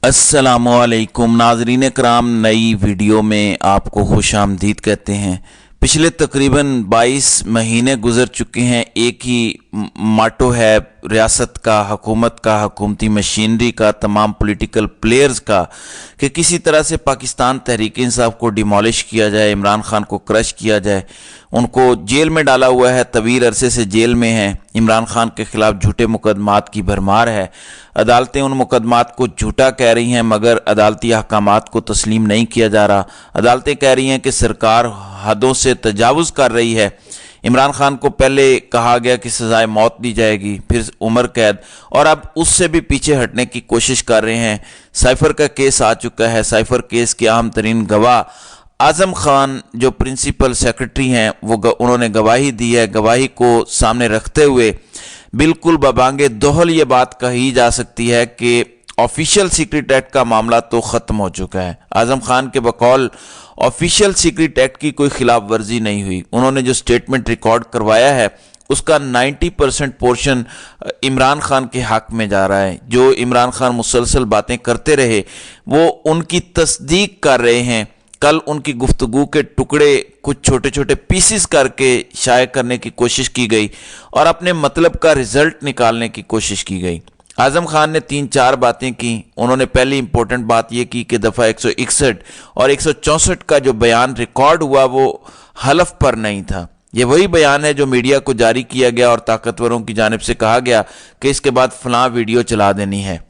अस्सलामुअलैकुम नाजरीन कराम, नई वीडियो में आपको खुश आमदीद कहते हैं। पिछले तकरीबन 22 महीने गुजर चुके हैं। एक ही माटो है रियासत का, हुकूमत का, हुकूमती मशीनरी का, तमाम पॉलिटिकल प्लेयर्स का कि किसी तरह से पाकिस्तान तहरीक इंसाफ को डिमोलिश किया जाए, इमरान खान को क्रश किया जाए। उनको जेल में डाला हुआ है, तवील अरसे से जेल में है। इमरान खान के खिलाफ झूठे मुकदमात की भरमार है। अदालतें उन मुकदमात को झूठा कह रही हैं, मगर अदालती अहकामात को तस्लीम नहीं किया जा रहा। अदालतें कह रही हैं कि सरकार हदों से तजावुज़ कर रही है। इमरान खान को पहले कहा गया कि सजाए मौत दी जाएगी, फिर उम्र कैद, और अब उससे भी पीछे हटने की कोशिश कर रहे हैं। साइफर का केस आ चुका है। साइफर केस के अहम तरीन गवाह आज़म खान जो प्रिंसिपल सेक्रेटरी हैं, उन्होंने गवाही दी है। गवाही को सामने रखते हुए बिल्कुल बबांगे दोहल ये बात कही जा सकती है कि ऑफिशियल सीक्रेट एक्ट का मामला तो ख़त्म हो चुका है। आज़म खान के बकौल ऑफिशियल सीक्रेट एक्ट की कोई खिलाफ वर्जी नहीं हुई। उन्होंने जो स्टेटमेंट रिकॉर्ड करवाया है उसका 90% पोर्शन इमरान खान के हक में जा रहा है। जो इमरान खान मुसलसल बातें करते रहे वो उनकी तस्दीक कर रहे हैं। कल उनकी गुफ्तगू के टुकड़े कुछ छोटे छोटे पीसेस करके शाये करने की कोशिश की गई और अपने मतलब का रिजल्ट निकालने की कोशिश की गई। आज़म खान ने 3-4 बातें की। उन्होंने पहली इंपॉर्टेंट बात यह की कि दफ़ा 161 और 164 का जो बयान रिकॉर्ड हुआ वो हलफ पर नहीं था। ये वही बयान है जो मीडिया को जारी किया गया और ताकतवरों की जानिब से कहा गया कि इसके बाद फलां वीडियो चला देनी है।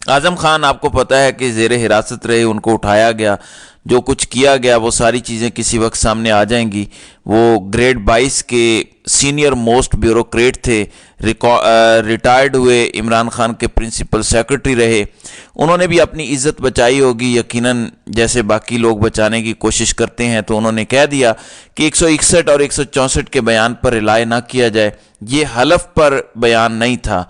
आज़म खान आपको पता है कि ज़ेरे हिरासत रहे, उनको उठाया गया, जो कुछ किया गया वो सारी चीज़ें किसी वक्त सामने आ जाएंगी। वो ग्रेड 22 के सीनियर मोस्ट ब्यूरोक्रेट थे, रिटायर्ड हुए, इमरान खान के प्रिंसिपल सेक्रेटरी रहे। उन्होंने भी अपनी इज़्ज़त बचाई होगी यकीनन, जैसे बाकी लोग बचाने की कोशिश करते हैं। तो उन्होंने कह दिया कि 161 और 164 के बयान पर रिलाय ना किया जाए, ये हलफ पर बयान नहीं था।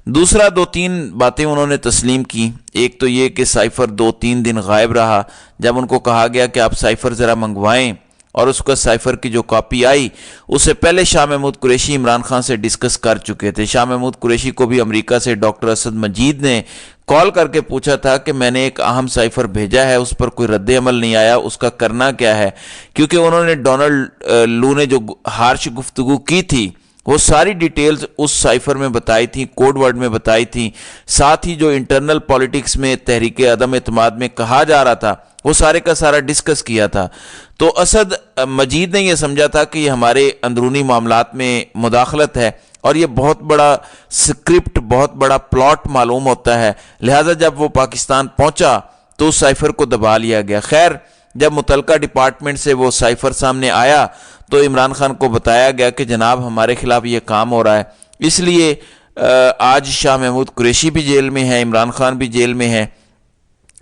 दूसरा 2-3 बातें उन्होंने तस्लीम की। एक तो ये कि साइफर 2-3 दिन गायब रहा। जब उनको कहा गया कि आप साइफर ज़रा मंगवाएं और उसका साइफर की जो कॉपी आई उससे पहले शाह महमूद कुरैशी इमरान खान से डिस्कस कर चुके थे। शाह महमूद कुरैशी को भी अमेरिका से डॉक्टर असद मजीद ने कॉल करके पूछा था कि मैंने एक अहम साइफर भेजा है, उस पर कोई रद्द अमल नहीं आया, उसका करना क्या है। क्योंकि उन्होंने डोनाल्ड लू ने जो हार्श गुफ्तगू की थी वो सारी डिटेल्स उस साइफर में बताई थी, कोड वर्ड में बताई थी। साथ ही जो इंटरनल पॉलिटिक्स में तहरीक अदम एतमाद में कहा जा रहा था वो सारे का सारा डिस्कस किया था। तो असद मजीद ने यह समझा था कि हमारे अंदरूनी मामलात में मुदाखलत है और ये बहुत बड़ा स्क्रिप्ट, बहुत बड़ा प्लॉट मालूम होता है। लिहाजा जब वो पाकिस्तान पहुंचा तो उस साइफर को दबा लिया गया। खैर, जब मुतलका डिपार्टमेंट से वो साइफर सामने आया तो इमरान खान को बताया गया कि जनाब हमारे खिलाफ ये काम हो रहा है। इसलिए आज शाह महमूद कुरैशी भी जेल में है, इमरान खान भी जेल में है।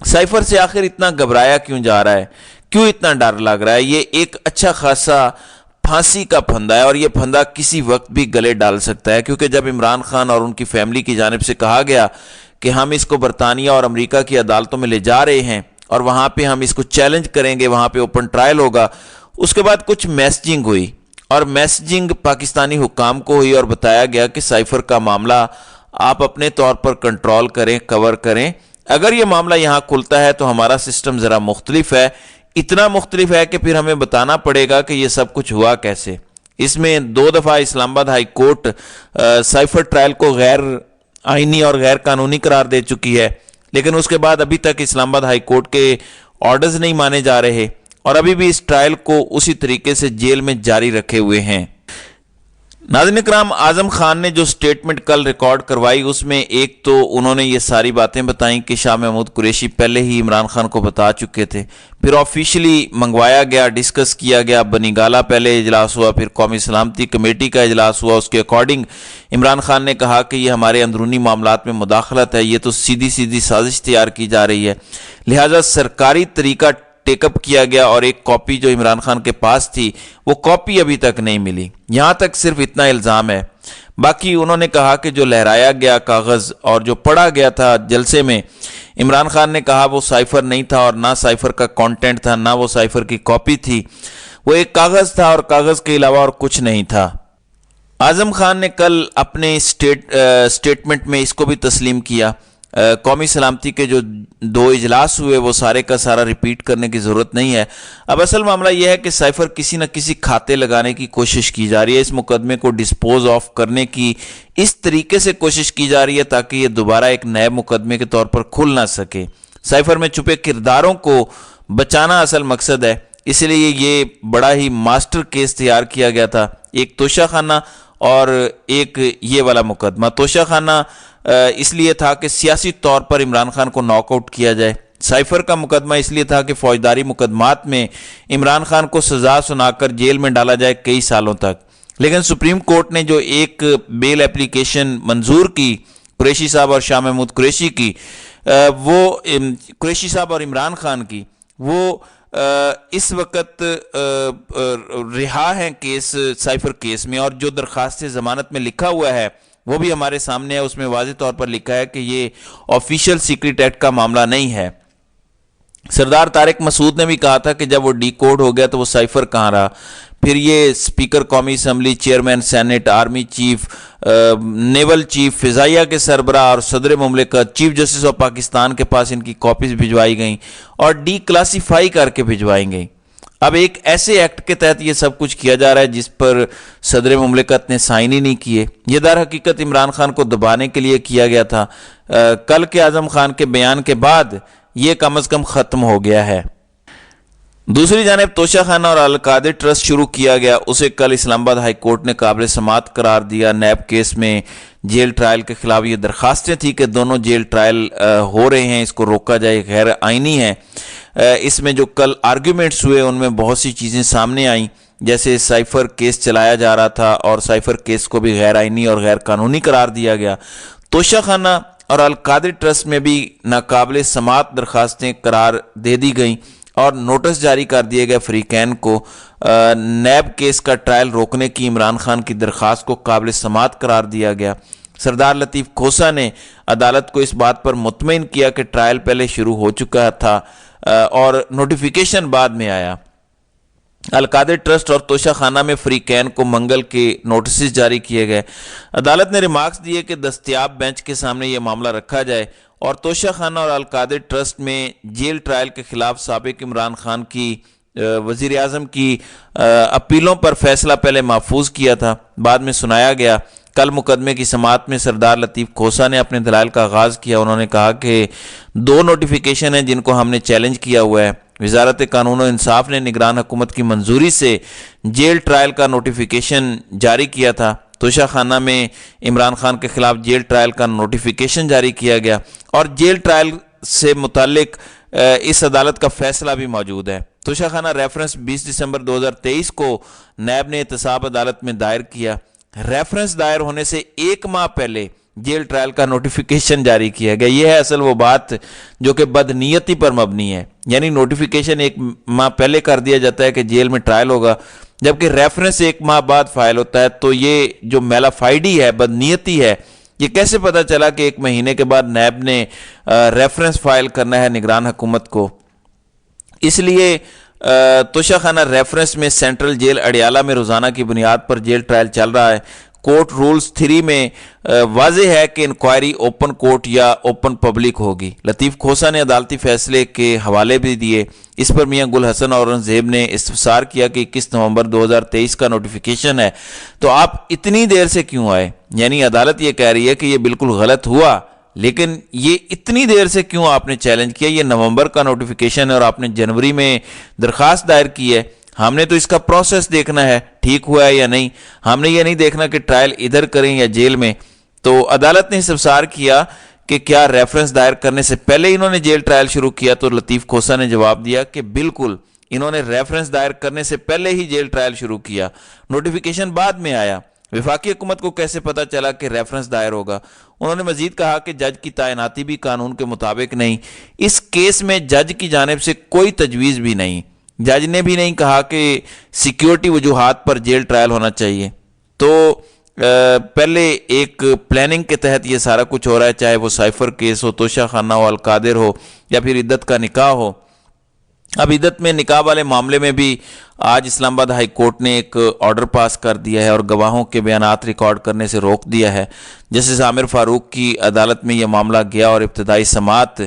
साइफर से आखिर इतना घबराया क्यों जा रहा है, क्यों इतना डर लग रहा है? ये एक अच्छा खासा फांसी का फंदा है और ये फंदा किसी वक्त भी गले डाल सकता है। क्योंकि जब इमरान खान और उनकी फैमिली की जानिब से कहा गया कि हम इसको बरतानिया और अमेरिका की अदालतों में ले जा रहे हैं और वहाँ पे हम इसको चैलेंज करेंगे, वहाँ पे ओपन ट्रायल होगा, उसके बाद कुछ मैसेजिंग हुई और मैसेजिंग पाकिस्तानी हुक्काम को हुई और बताया गया कि साइफर का मामला आप अपने तौर पर कंट्रोल करें, कवर करें। अगर ये मामला यहाँ खुलता है तो हमारा सिस्टम ज़रा मुख्तलिफ है, इतना मुख्तलिफ है कि फिर हमें बताना पड़ेगा कि ये सब कुछ हुआ कैसे। इसमें 2 दफ़ा Islamabad high court cipher trial को गैर आइनी और गैर कानूनी करार दे चुकी है, लेकिन उसके बाद अभी तक इस्लामाबाद हाई कोर्ट के ऑर्डर्स नहीं माने जा रहे और अभी भी इस ट्रायल को उसी तरीके से जेल में जारी रखे हुए हैं। नाज़रीन इकराम, आज़म खान ने जो स्टेटमेंट कल रिकॉर्ड करवाई उसमें एक तो उन्होंने ये सारी बातें बताई कि शाह महमूद कुरैशी पहले ही इमरान खान को बता चुके थे। फिर ऑफिशियली मंगवाया गया, डिस्कस किया गया, बनीगाला पहले इजलास हुआ, फिर कौमी सलामती कमेटी का इजलास हुआ। उसके अकॉर्डिंग इमरान खान ने कहा कि ये हमारे अंदरूनी मामलात में मुदाखलत है, ये तो सीधी सीधी साजिश तैयार की जा रही है। लिहाजा सरकारी तरीका टेकअप किया गया और एक कॉपी जो इमरान खान के पास थी वो कॉपी अभी तक नहीं मिली। यहां तक सिर्फ इतना इल्ज़ाम है। बाकी उन्होंने कहा कि जो लहराया गया कागज़ और जो पढ़ा गया था जलसे में, इमरान खान ने कहा वो साइफर नहीं था और ना साइफर का कंटेंट था, ना वो साइफर की कॉपी थी, वो एक कागज़ था और कागज़ के अलावा और कुछ नहीं था। आज़म खान ने कल अपने स्टेटमेंट में इसको भी तस्लीम किया। قومی سلامتی کے جو 2 اجلاس ہوئے وہ سارے کا سارا ریپیٹ کرنے کی ضرورت نہیں ہے۔ اب اصل معاملہ یہ ہے کہ سائفر کسی نہ کسی کھاتے لگانے کی کوشش کی جا رہی ہے، اس مقدمے کو ڈسپوز آف کرنے کی اس طریقے سے کوشش کی جا رہی ہے تاکہ یہ دوبارہ ایک نئے مقدمے کے طور پر کھل نہ سکے۔ سائفر میں چھپے کرداروں کو بچانا اصل مقصد ہے، اس لیے یہ بڑا ہی ماسٹر کیس تیار کیا گیا تھا، ایک توشہ خانہ اور ایک یہ والا مقدمہ۔ توشہ خانہ اس لیے تھا کہ سیاسی طور پر عمران خان کو ناک آؤٹ کیا جائے، سائفر کا مقدمہ اس لیے تھا کہ فوجداری مقدمات میں عمران خان کو سزا سنا کر جیل میں ڈالا جائے کئی سالوں تک۔ لیکن سپریم کورٹ نے جو ایک بیل اپلیکیشن منظور کی قریشی صاحب اور شاہ محمود قریشی کی، وہ قریشی صاحب اور عمران خان کی، وہ اس وقت رہا ہیں کیس سائفر کیس میں، اور جو درخواست ضمانت میں لکھا ہوا ہے وہ بھی ہمارے سامنے ہے، اس میں واضح طور پر لکھا ہے کہ یہ آفیشیل سیکریٹ ایکٹ کا معاملہ نہیں ہے۔ سردار طارق مسعود نے بھی کہا تھا کہ جب وہ ڈی کوڈ ہو گیا تو وہ سائفر کہاں رہا، پھر یہ اسپیکر قومی assembly, chairman senate, army chief, naval chief, فضائیہ کے سربراہ اور صدر مملکت، چیف جسٹس آف پاکستان کے پاس ان کی کاپیز بھجوائی گئیں اور ڈی کلاسیفائی کر کے بھجوائی گئیں۔ اب ایک ایسے ایکٹ کے تحت یہ سب کچھ کیا جا رہا ہے جس پر صدر مملکت نے سائن ہی نہیں کیے۔ یہ در حقیقت عمران خان کو دبانے کے لیے کیا گیا تھا۔ کل کے اعظم خان کے بیان کے بعد یہ کم از کم ختم ہو گیا ہے۔ دوسری جانب توشہ خانہ اور القادر ٹرسٹ شروع کیا گیا، اسے کل اسلام آباد ہائی کورٹ نے قابل سماعت قرار دیا۔ نیب کیس میں جیل ٹرائل کے خلاف یہ درخواستیں تھیں کہ دونوں جیل ٹرائل ہو رہے ہیں، اس کو روکا جائے، غیر آئینی ہے۔ اس میں جو کل آرگیومنٹس ہوئے ان میں بہت سی چیزیں سامنے آئیں، جیسے سائفر کیس چلایا جا رہا تھا اور سائفر کیس کو بھی غیر آئینی اور غیر قانونی قرار دیا گیا۔ توشہ خانہ اور القادر ٹرسٹ میں بھی ناقابل سماعت درخواستیں قرار دے دی گئیں اور نوٹس جاری کر دیے گئے فریقین کو۔ نیب کیس کا ٹرائل روکنے کی عمران خان کی درخواست کو قابل سماعت قرار دیا گیا۔ سردار لطیف کھوسہ نے عدالت کو اس بات پر مطمئن کیا کہ ٹرائل پہلے شروع ہو چکا تھا اور نوٹیفیکیشن بعد میں آیا۔ القادر ٹرسٹ اور توشہ خانہ میں فریقین کو منگل کے نوٹسز جاری کیے گئے۔ عدالت نے ریمارکس دیے کہ دستیاب بینچ کے سامنے یہ معاملہ رکھا جائے اور توشہ خانہ اور القادر ٹرسٹ میں جیل ٹرائل کے خلاف سابق عمران خان کی وزیر اعظم کی اپیلوں پر فیصلہ پہلے محفوظ کیا تھا، بعد میں سنایا گیا۔ کل مقدمے کی سماعت میں سردار لطیف کھوسہ نے اپنے دلائل کا آغاز کیا۔ انہوں نے کہا کہ 2 نوٹیفیکیشن ہیں جن کو ہم نے چیلنج کیا ہوا ہے۔ وزارت قانون و انصاف نے نگران حکومت کی منظوری سے جیل ٹرائل کا نوٹیفیکیشن جاری کیا تھا۔ توشہ خانہ میں عمران خان کے خلاف جیل ٹرائل کا نوٹیفیکیشن جاری کیا گیا اور جیل ٹرائل سے متعلق اس عدالت کا فیصلہ بھی موجود ہے۔ توشہ خانہ ریفرنس 20 دسمبر 2023 کو نیب نے احتساب عدالت میں دائر کیا۔ ریفرنس دائر ہونے سے 1 ماہ پہلے جیل ٹرائل کا نوٹیفیکیشن جاری کیا گیا۔ یہ ہے اصل وہ بات جو کہ بدنیتی پر مبنی ہے، یعنی نوٹیفیکیشن 1 ماہ پہلے کر دیا جاتا ہے کہ جیل میں ٹرائل ہوگا، جبکہ ریفرنس 1 ماہ بعد فائل ہوتا ہے۔ تو یہ جو میلا فائڈی ہے، بدنیتی ہے، یہ کیسے پتہ چلا کہ 1 مہینے کے بعد نیب نے ریفرنس فائل کرنا ہے نگران حکومت کو؟ اس لیے توشہ خانہ ریفرنس میں سینٹرل جیل اڈیالہ میں روزانہ کی بنیاد پر جیل ٹرائل چل رہا ہے۔ کورٹ رولز 3 میں واضح ہے کہ انکوائری اوپن کورٹ یا اوپن پبلک ہوگی۔ لطیف کھوسہ نے عدالتی فیصلے کے حوالے بھی دیے۔ اس پر میاں گل حسن اورنگزیب نے استفسار کیا کہ 21 نومبر 2023 کا نوٹیفیکیشن ہے تو آپ اتنی دیر سے کیوں آئے؟ یعنی عدالت یہ کہہ رہی ہے کہ یہ بالکل غلط ہوا، لیکن یہ اتنی دیر سے کیوں آپ نے چیلنج کیا؟ یہ نومبر کا نوٹیفیکیشن ہے اور آپ نے جنوری میں درخواست دائر کی ہے۔ ہم نے تو اس کا پروسیس دیکھنا ہے، ٹھیک ہوا ہے یا نہیں، ہم نے یہ نہیں دیکھنا کہ ٹرائل ادھر کریں یا جیل میں۔ تو عدالت نے استفسار کیا کہ کیا ریفرنس دائر کرنے سے پہلے انہوں نے جیل ٹرائل شروع کیا؟ تو لطیف کھوسہ نے جواب دیا کہ بالکل، انہوں نے ریفرنس دائر کرنے سے پہلے ہی جیل ٹرائل شروع کیا، نوٹیفیکیشن بعد میں آیا۔ وفاقی حکومت کو کیسے پتا چلا کہ ریفرنس دائر ہوگا؟ انہوں نے مزید کہا کہ جج کی تعیناتی بھی قانون کے مطابق نہیں، اس کیس میں جج کی جانب سے کوئی تجویز بھی نہیں، جج نے بھی نہیں کہا کہ سیکیورٹی وجوہات پر جیل ٹرائل ہونا چاہیے۔ تو پہلے ایک پلاننگ کے تحت یہ سارا کچھ ہو رہا ہے، چاہے وہ سائفر کیس ہو، توشہ خانہ ہو، القادر ہو، یا پھر عدت کا نکاح ہو۔ अब इद्दत में निकाह वाले मामले में भी आज इस्लामाबाद हाई कोर्ट ने एक ऑर्डर पास कर दिया है और गवाहों के बयानात रिकॉर्ड करने से रोक दिया है। जस्टिस आमिर फारूक की अदालत में यह मामला गया और इब्तदाई समात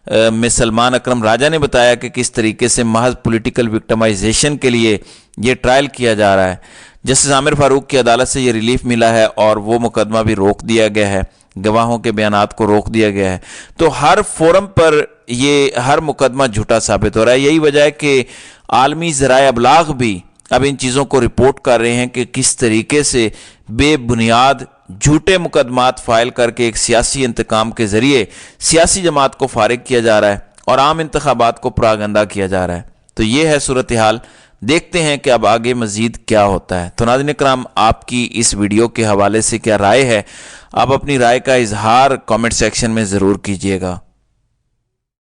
में सलमान अकरम राजा ने बताया कि किस तरीके से महज पॉलिटिकल विक्टिमाइजेशन के लिए ये ट्रायल किया जा रहा है। जस्टिस आमिर फारूक की अदालत से ये रिलीफ मिला है और वो मुकदमा भी रोक दिया गया है, गवाहों के बयानात को रोक दिया गया है। तो हर फोरम पर ये हर मुकदमा झूठा साबित हो रहा है। यही वजह है कि आलमी ज़राए अबलाग भी अब इन चीज़ों को रिपोर्ट कर रहे हैं कि किस तरीके से बेबुनियाद झूठे मुकदमात फाइल करके एक सियासी इंतकाम के ज़रिए सियासी जमात को फारिग किया जा रहा है और आम इंतखाबात को प्रागंदा किया जा रहा है। तो ये है सूरत हाल। देखते हैं कि अब आगे मज़ीद क्या होता है। तो नाज़रीन इकराम, आपकी इस वीडियो के हवाले से क्या राय है? आप अपनी राय का इजहार कमेंट सेक्शन में ज़रूर कीजिएगा।